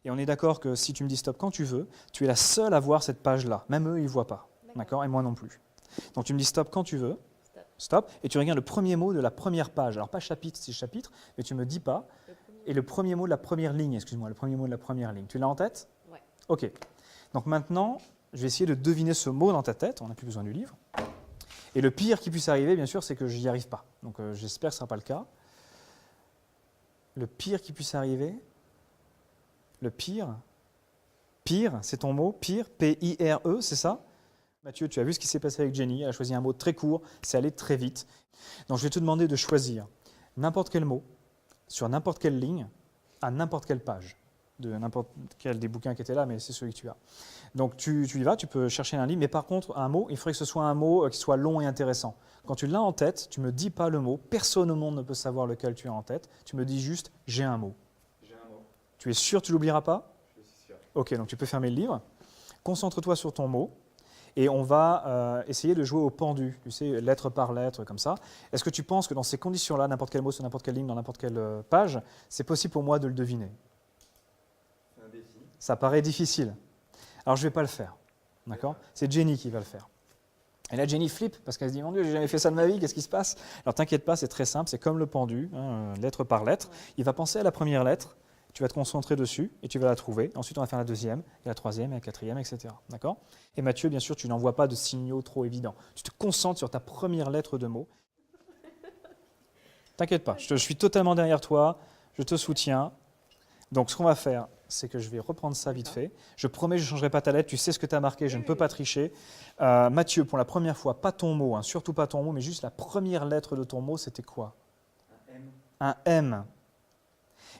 Et on est d'accord que si tu me dis stop quand tu veux, tu es la seule à voir cette page-là. Même eux, ils ne voient pas. D'accord? Et moi non plus. Donc tu me dis stop quand tu veux. Stop. Et tu regardes le premier mot de la première page. Alors pas chapitre, c'est chapitre, mais tu ne me dis pas. Et le premier mot de la première ligne, excuse-moi, le premier mot de la première ligne. Tu l'as en tête? Ouais. Ok. Donc maintenant, je vais essayer de deviner ce mot dans ta tête. On n'a plus besoin du livre. Et le pire qui puisse arriver, bien sûr, c'est que je n'y arrive pas. Donc j'espère que ce ne sera pas le cas. Le pire qui puisse arriver, le pire, c'est ton mot, pire, P-I-R-E, c'est ça? Mathieu, tu as vu ce qui s'est passé avec Jenny, elle a choisi un mot très court, c'est allé très vite. Donc je vais te demander de choisir n'importe quel mot, sur n'importe quelle ligne, à n'importe quelle page, de n'importe quel des bouquins qui étaient là, mais c'est celui que tu as. Donc tu y vas, tu peux chercher un livre, mais par contre, un mot, il faudrait que ce soit un mot qui soit long et intéressant. Quand tu l'as en tête, tu ne me dis pas le mot, personne au monde ne peut savoir lequel tu as en tête, tu me dis juste « j'ai un mot ». J'ai un mot. Tu es sûr que tu ne l'oublieras pas? Je suis sûr. Ok, donc tu peux fermer le livre. Concentre-toi sur ton mot et on va essayer de jouer au pendu, tu sais, lettre par lettre, comme ça. Est-ce que tu penses que dans ces conditions-là, n'importe quel mot sur n'importe quelle ligne, dans n'importe quelle page, c'est possible pour moi de le deviner? C'est un défi. Ça paraît difficile. Alors je ne vais pas le faire, d'accord? C'est Jenny qui va le faire. Et là, Jenny flippe parce qu'elle se dit « Mon Dieu, j'ai jamais fait ça de ma vie, qu'est-ce qui se passe ?» Alors t'inquiète pas, c'est très simple, c'est comme le pendu, hein, lettre par lettre. Il va penser à la première lettre, tu vas te concentrer dessus et tu vas la trouver. Ensuite, on va faire la deuxième, et la troisième, et la quatrième, etc. D'accord? Et Mathieu, bien sûr, tu n'envoies pas de signaux trop évidents. Tu te concentres sur ta première lettre de mot. T'inquiète pas, je suis totalement derrière toi, je te soutiens. Donc, ce qu'on va faire, c'est que je vais reprendre ça vite fait. Je promets, je ne changerai pas ta lettre, tu sais ce que tu as marqué, je ne peux pas tricher. Mathieu, pour la première fois, pas ton mot, hein, surtout pas ton mot, mais juste la première lettre de ton mot, c'était quoi? Un M. Un M.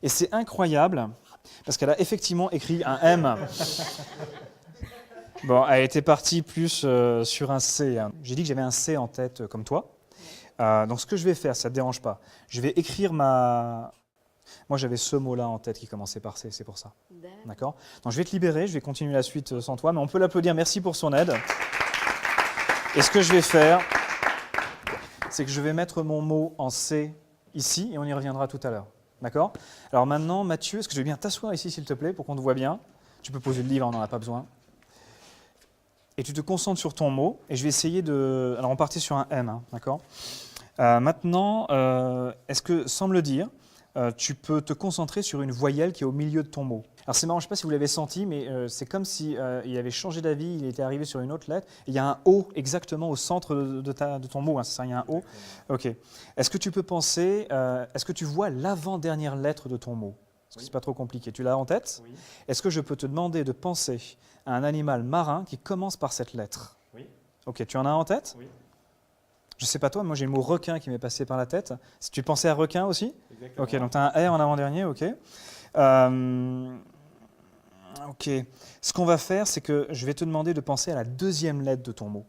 Et c'est incroyable, parce qu'elle a effectivement écrit un M. Bon, elle était partie plus sur un C. Hein. J'ai dit que j'avais un C en tête comme toi. Donc ce que je vais faire, ça ne te dérange pas, je vais écrire ma... Moi j'avais ce mot-là en tête qui commençait par C, c'est pour ça. D'accord? Donc je vais te libérer, je vais continuer la suite sans toi, mais on peut l'applaudir, merci pour son aide. Et ce que je vais faire, c'est que je vais mettre mon mot en C ici, et on y reviendra tout à l'heure. D'accord? Alors maintenant, Mathieu, est-ce que je vais bien t'asseoir ici, s'il te plaît, pour qu'on te voit bien? Tu peux poser le livre, on n'en a pas besoin. Et tu te concentres sur ton mot, et je vais essayer de... Alors on partait sur un M, hein, d'accord? Maintenant, est-ce que, sans me le dire, tu peux te concentrer sur une voyelle qui est au milieu de ton mot? Alors c'est marrant, je ne sais pas si vous l'avez senti, mais c'est comme si il avait changé d'avis, il était arrivé sur une autre lettre. Il y a un O exactement au centre de ton mot, hein, c'est ça, il y a un O. Ok. Est-ce que tu peux penser, est-ce que tu vois l'avant-dernière lettre de ton mot? Parce que c'est pas trop compliqué. Tu l'as en tête? Oui. Est-ce que je peux te demander de penser à un animal marin qui commence par cette lettre? Oui. Ok, tu en as en tête? Oui. Je ne sais pas toi, moi j'ai le mot requin qui m'est passé par la tête. Si tu pensais à requin aussi? Exactement. Ok, donc tu as un R en avant-dernier, ok. Ok, ce qu'on va faire, c'est que je vais te demander de penser à la deuxième lettre de ton mot.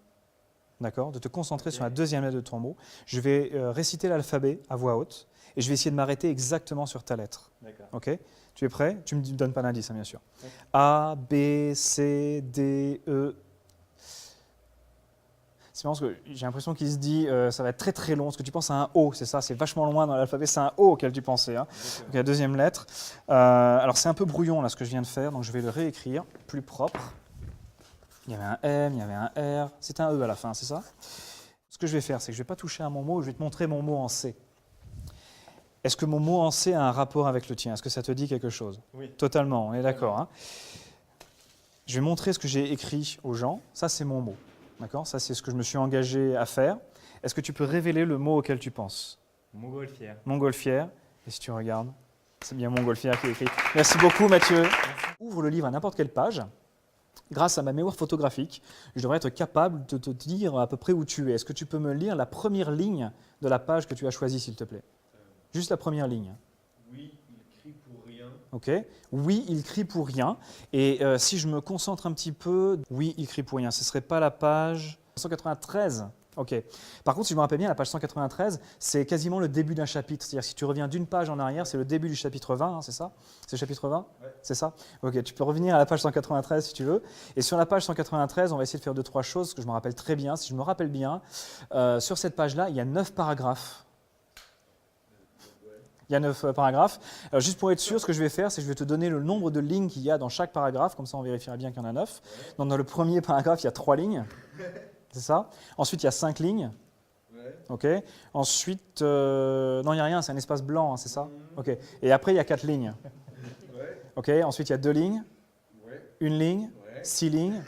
D'accord? De te concentrer sur la deuxième lettre de ton mot. Je vais réciter l'alphabet à voix haute et je vais essayer de m'arrêter exactement sur ta lettre. D'accord. Ok? Tu es prêt? Tu ne me donnes pas d'indice, hein, bien sûr. Oui. A, B, C, D, E. C'est marrant parce que j'ai l'impression qu'il se dit ça va être très très long. Parce que tu penses à un O, c'est ça? C'est vachement loin dans l'alphabet. C'est un O auquel tu pensais. Hein. Donc la deuxième lettre. Alors c'est un peu brouillon là ce que je viens de faire, donc je vais le réécrire plus propre. Il y avait un M, il y avait un R. C'est un E à la fin, c'est ça? Ce que je vais faire, c'est que je ne vais pas toucher à mon mot. Je vais te montrer mon mot en C. Est-ce que mon mot en C a un rapport avec le tien? Est-ce que ça te dit quelque chose? Oui. Totalement, on est d'accord. Hein. Je vais montrer ce que j'ai écrit aux gens. Ça, c'est mon mot. D'accord? Ça, c'est ce que je me suis engagé à faire. Est-ce que tu peux révéler le mot auquel tu penses? Montgolfière. Montgolfière. Et si tu regardes, c'est bien Montgolfière qui est écrit. Merci beaucoup, Mathieu. Merci. Ouvre le livre à n'importe quelle page. Grâce à ma mémoire photographique, je devrais être capable de te dire à peu près où tu es. Est-ce que tu peux me lire la première ligne de la page que tu as choisie, s'il te plaît? Juste la première ligne. Oui, il crie pour rien. Ok. Oui, il crie pour rien. Et si je me concentre un petit peu, oui, il crie pour rien. Ce ne serait pas la page 193. Ok. Par contre, si je me rappelle bien, la page 193, c'est quasiment le début d'un chapitre. C'est-à-dire si tu reviens d'une page en arrière, c'est le début du chapitre 20, hein, c'est ça? C'est le chapitre 20? Ouais. C'est ça? Ok, tu peux revenir à la page 193 si tu veux. Et sur la page 193, on va essayer de faire 2-3 choses, parce que je me rappelle très bien. Si je me rappelle bien, sur cette page-là, il y a 9 paragraphes. Il Il y a 9 paragraphes. Alors, juste pour être sûr, ce que je vais faire, c'est que je vais te donner le nombre de lignes qu'il y a dans chaque paragraphe, comme ça on vérifiera bien qu'il y en a 9. Donc, dans le premier paragraphe, il y a 3 lignes. C'est ça. Ensuite, il y a 5 lignes. Ok. Ensuite, non, il n'y a rien, c'est un espace blanc, hein, c'est ça. Ok. Et après, il y a 4 lignes. Ok. Ensuite, il y a 2 lignes, 1 ligne, 6 lignes.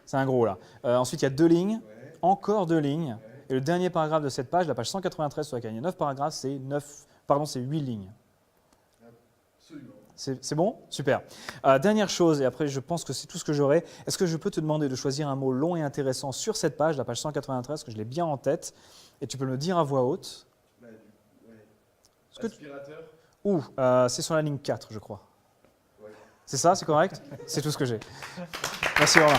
C'est un gros là. Ensuite, il y a 2 lignes, encore 2 lignes. Et le dernier paragraphe de cette page, la page 193 sur laquelle il y a 9 paragraphes, c'est 8 lignes. Absolument. C'est bon? Super. Dernière chose, et après je pense que c'est tout ce que j'aurai. Est-ce que je peux te demander de choisir un mot long et intéressant sur cette page, la page 193, que je l'ai bien en tête, et tu peux me le dire à voix haute? Aspirateur. Ou c'est sur la ligne 4, je crois. Ouais. C'est ça, c'est correct? C'est tout ce que j'ai. Merci Romain.